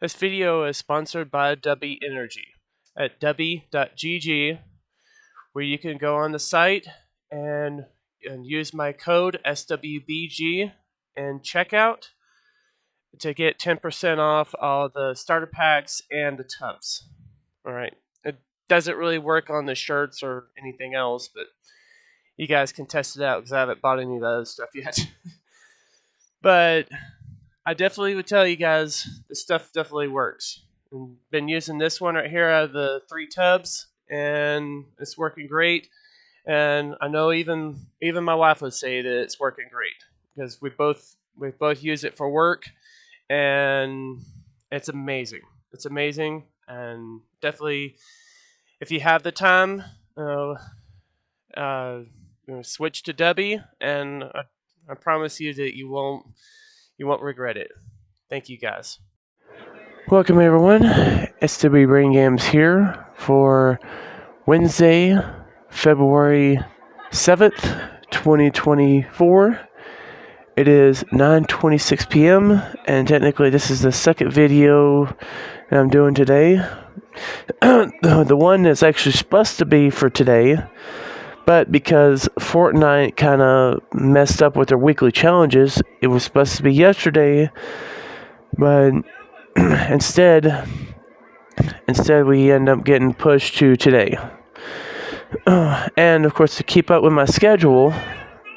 This video is sponsored by Dubby Energy at dubby.gg, where you can go on the site and use my code SWBG in checkout to get 10% off all the starter packs and the tubs. Alright, it doesn't really work on the shirts or anything else, but you guys can test it out because I haven't bought any of that stuff yet. But I definitely would tell you guys this stuff definitely works. I've been using this one right here out of the 3 tubs, and it's working great. And I know even my wife would say that it's working great because we both use it for work, and it's amazing. It's amazing, and definitely, if you have the time, switch to Dubby, and I promise you that you won't regret it. Thank you, guys. Welcome, everyone. SWBrainGames here for Wednesday, February 7th, 2024. It is 9:26 p.m. and technically this is the second video that I'm doing today. The one that's actually supposed to be for today, but because Fortnite kind of messed up with their weekly challenges, it was supposed to be yesterday, but instead we end up getting pushed to today. And of course, to keep up with my schedule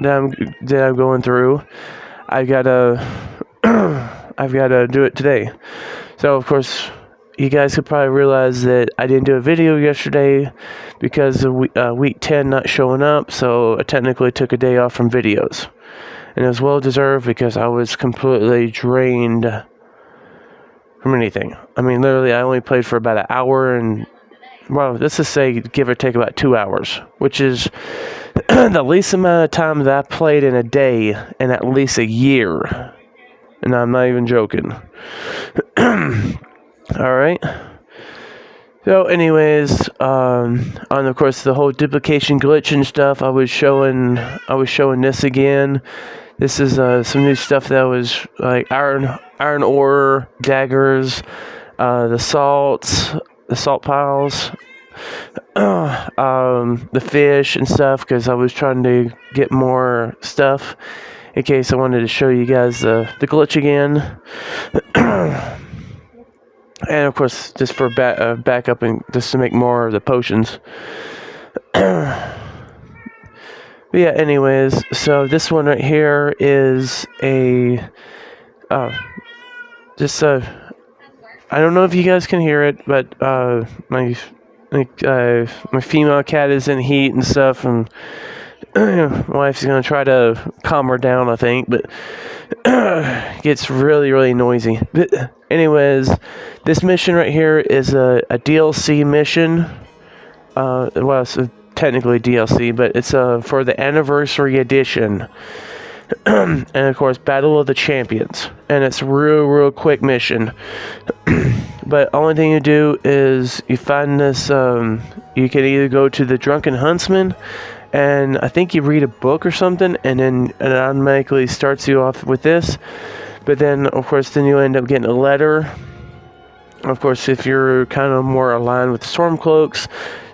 that I'm going through, I've got to do it today. So of course, you guys could probably realize that I didn't do a video yesterday because of week 10 not showing up, so I technically took a day off from videos. And it was well deserved because I was completely drained from anything. I mean, literally, I only played for about an hour and, well, let's just say give or take about 2 hours, which is the least amount of time that I played in a day in at least a year. And I'm not even joking. Alright. So anyways, on of course the whole duplication glitch and stuff, I was showing this again. This is some new stuff that was like iron ore, daggers, the salt piles, the fish and stuff, because I was trying to get more stuff in case I wanted to show you guys the glitch again. And of course, just for backup and just to make more of the potions. But yeah, anyways, so this one right here is I don't know if you guys can hear it, but my female cat is in heat and stuff, and my wife's gonna try to calm her down, I think, but gets really, really noisy. But anyways, this mission right here is a DLC mission. Well, it's technically DLC, but it's for the anniversary edition. And of course, Battle of the Champions, and it's real quick mission. But only thing you do is you find this. You can either go to the Drunken Huntsman, and I think you read a book or something, and then it automatically starts you off with this. But then, of course, then you end up getting a letter. Of course, if you're kind of more aligned with the Stormcloaks,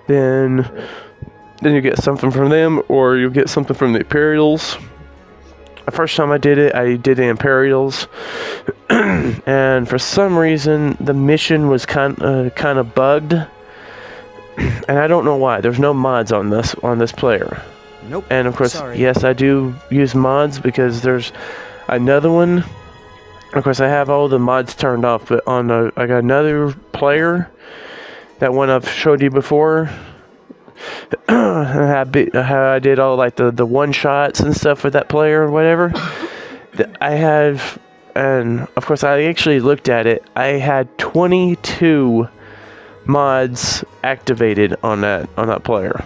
then you get something from them, or you get something from the Imperials. The first time I did the Imperials, and for some reason the mission was kind of bugged, and I don't know why. There's no mods on this player. Nope. And of course, sorry. Yes, I do use mods because there's another one. Of course, I have all the mods turned off, but I got another player, that one I've showed you before. How I did all like the one shots and stuff with that player or whatever. I have, and of course I actually looked at it. I had 22 mods activated on that player.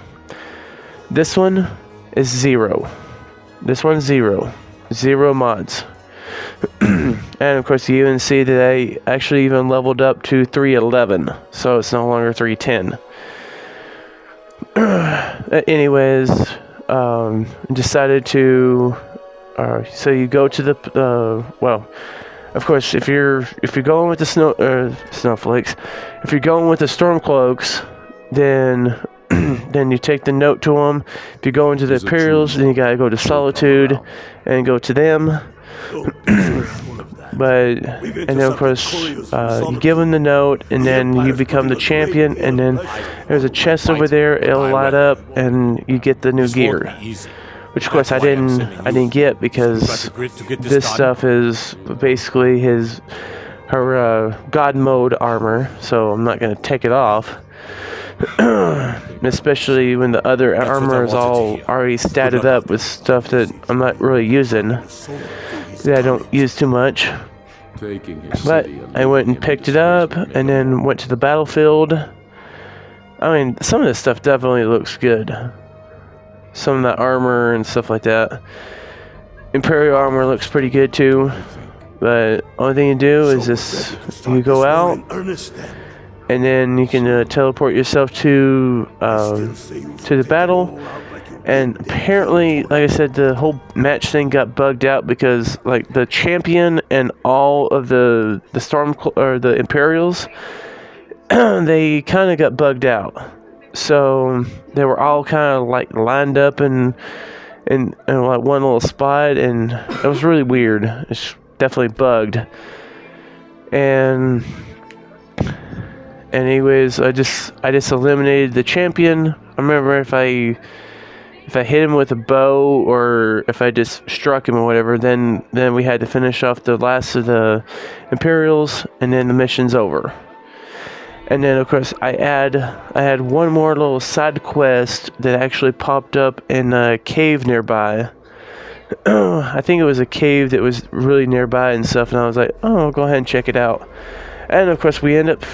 This one is 0. This one's 0 mods. And of course you even see that I actually even leveled up to 311, so it's no longer 310. Anyways, decided to. So you go to the. Well, of course, if you're going with the snowflakes, if you're going with the stormcloaks, then then you take the note to them. If you go into the Imperials, then you gotta go to Solitude and go to them. And then of course you give them the note, and then you become the champion, and then there's a chest over there. It'll light up, and you get the new gear. Which of course I didn't get, because this stuff is basically her God mode armor, so I'm not gonna take it off. Especially when the other armor is all already statted up with stuff that I'm not really using, that I don't use too much. But I went and picked it up, and then went to the battlefield. I mean, some of this stuff definitely looks good. Some of that armor and stuff like that. Imperial armor looks pretty good too. But only thing you do is just you go out, and then you can teleport yourself to the battle. And apparently, like I said, the whole match thing got bugged out, because like the champion and all of the the Imperials, they kind of got bugged out. So they were all kind of like lined up in like one little spot, and it was really weird. It's definitely bugged. And anyways, I just eliminated the champion. I remember if I hit him with a bow, or if I just struck him or whatever, then we had to finish off the last of the Imperials, and then the mission's over. And then of course I had one more little side quest that actually popped up in a cave nearby. I think it was a cave that was really nearby and stuff, and I was like, oh, I'll go ahead and check it out. And of course we end up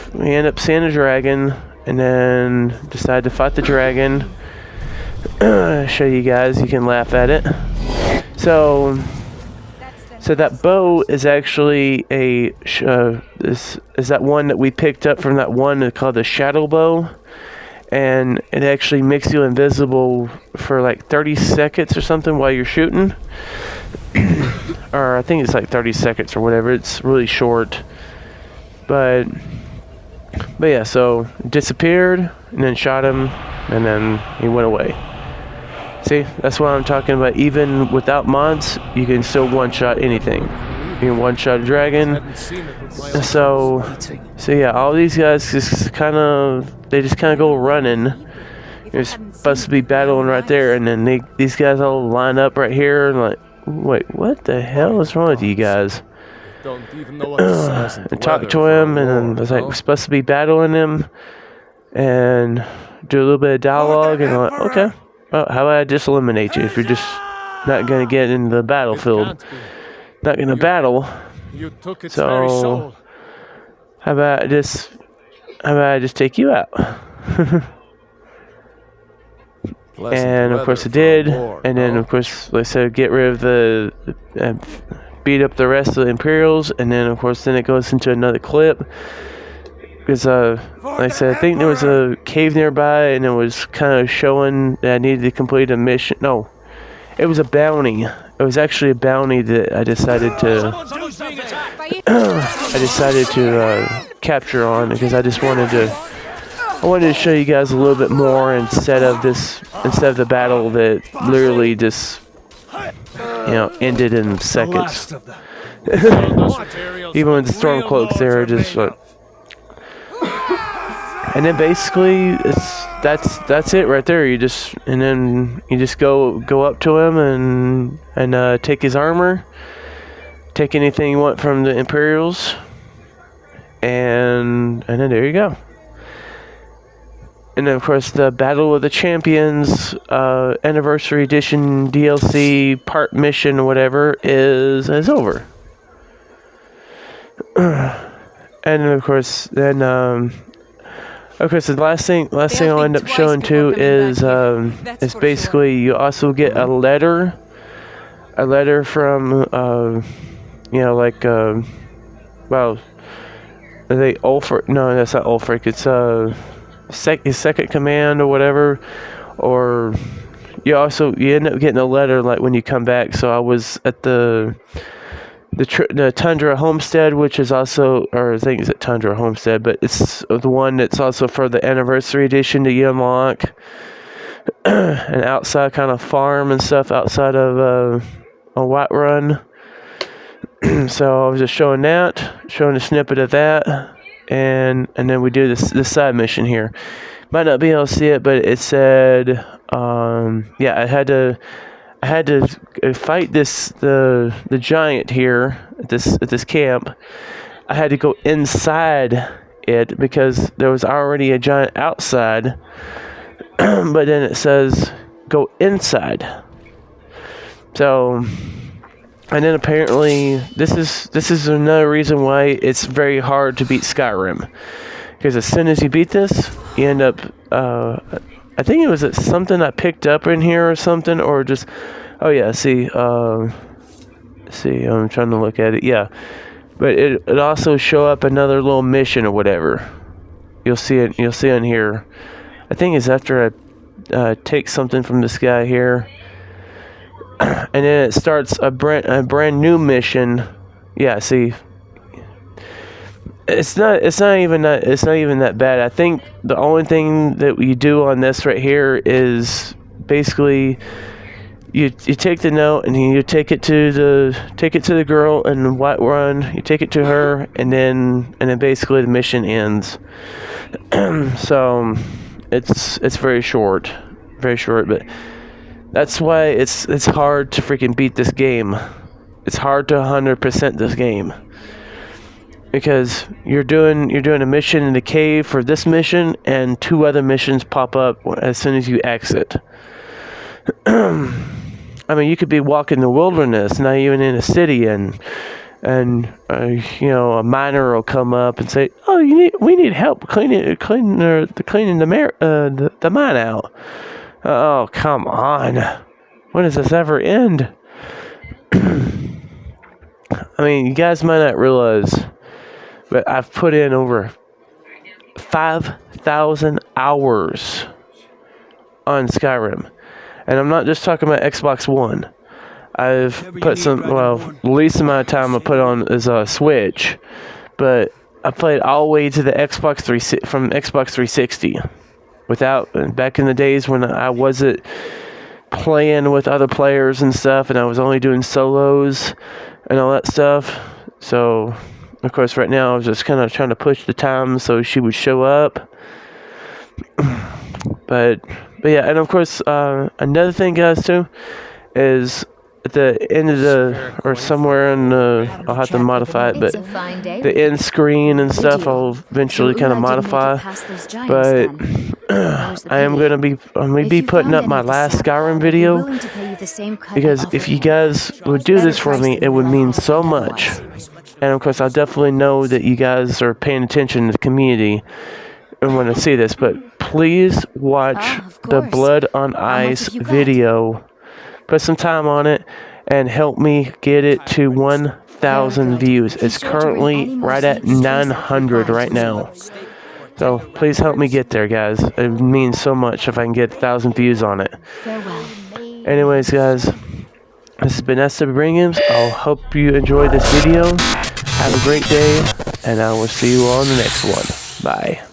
seeing a dragon, and then decide to fight the dragon. Show you guys, you can laugh at it. So that bow is actually is that one that we picked up from that one called the shadow bow, and it actually makes you invisible for like 30 seconds or something while you're shooting. Or I think it's like 30 seconds or whatever. It's really short. But yeah, so disappeared, and then shot him, and then he went away. See, that's what I'm talking about. Even without mods, you can still one-shot anything. You can one-shot a dragon. So yeah, all these guys just kind of go running. You're supposed to be battling right there, and then these guys all line up right here, and like, wait, what the hell is wrong with you guys? And talk to him, and then I was like, we're supposed to be battling him, and do a little bit of dialogue, and I'm like, okay. Well, how about I just eliminate you if you're just not going to get into the battlefield? Not going to battle. So, how about I just take you out? And of course I did. And then of course, like I said, get rid of the beat up the rest of the Imperials. And then of course, then it goes into another clip. Because, like I said, I think there was a cave nearby, and it was kind of showing that I needed to complete a mission. No, it was a bounty. It was actually a bounty that I decided to capture on, because I just wanted to show you guys a little bit more instead of the battle that literally just ended in seconds. Even with the Stormcloaks, they were just like. And then basically that's it right there. You just go up to him and take his armor, take anything you want from the Imperials, and then there you go. And then of course the Battle of the Champions Anniversary Edition DLC part mission or whatever is over. And then of course the last thing I'll end up showing too is basically you also get a letter from well, they Ulfric. No, that's not Ulfric. It's his second command or whatever. Or you end up getting a letter like when you come back. So I was at the the Tundra Homestead, which is also, or I think it's at Tundra Homestead, but it's the one that's also for the anniversary edition that you unlock. An outside kind of farm and stuff outside of a Whiterun. So I was just showing a snippet of that, and then we do this side mission here. Might not be able to see it, but it said, yeah, I had to fight the giant here at this camp. I had to go inside it because there was already a giant outside. But then it says go inside. So, and then apparently this is another reason why it's very hard to beat Skyrim, because as soon as you beat this, you end up. I think it was something I picked up in here or something, or just. Oh yeah, see, I'm trying to look at it. Yeah, but it also show up another little mission or whatever. You'll see it. You'll see it in here. I think it's after I take something from this guy here, and then it starts a brand new mission. Yeah, see, it's not even that bad. I think the only thing that you do on this right here is basically you take the note and you take it to the girl in Whiterun. You take it to her, and then basically the mission ends. So. It's very short, but that's why it's hard to freaking beat this game. It's hard to 100% this game because you're doing a mission in the cave for this mission, and 2 other missions pop up as soon as you exit. I mean, you could be walking the wilderness, not even in a city, and you know, a miner will come up and say, "Oh, we need help cleaning the mine out." Oh, come on! When does this ever end? I mean, you guys might not realize, but I've put in over 5,000 hours on Skyrim, and I'm not just talking about Xbox One. I've put the least amount of time I put on is a Switch, but I played all the way to the Xbox from Xbox 360. Back in the days when I wasn't playing with other players and stuff, and I was only doing solos and all that stuff. So, of course, right now I was just kind of trying to push the time so she would show up. But yeah, and of course, another thing, guys, too, is at the end of or somewhere in I'll have to modify it, but the end screen and stuff I'll eventually kind of modify. But I'm gonna be putting up my last Skyrim video, because if you guys would do this for me, it would mean so much. And of course, I definitely know that you guys are paying attention to the community and want to see this. But please watch the Blood on Ice video. Put some time on it and help me get it to 1,000 views. It's currently right at 900 right now. So please help me get there, guys. It means so much if I can get 1,000 views on it. Anyways, guys, this has been SWBrainGames. I hope you enjoyed this video. Have a great day, and I will see you all in the next one. Bye.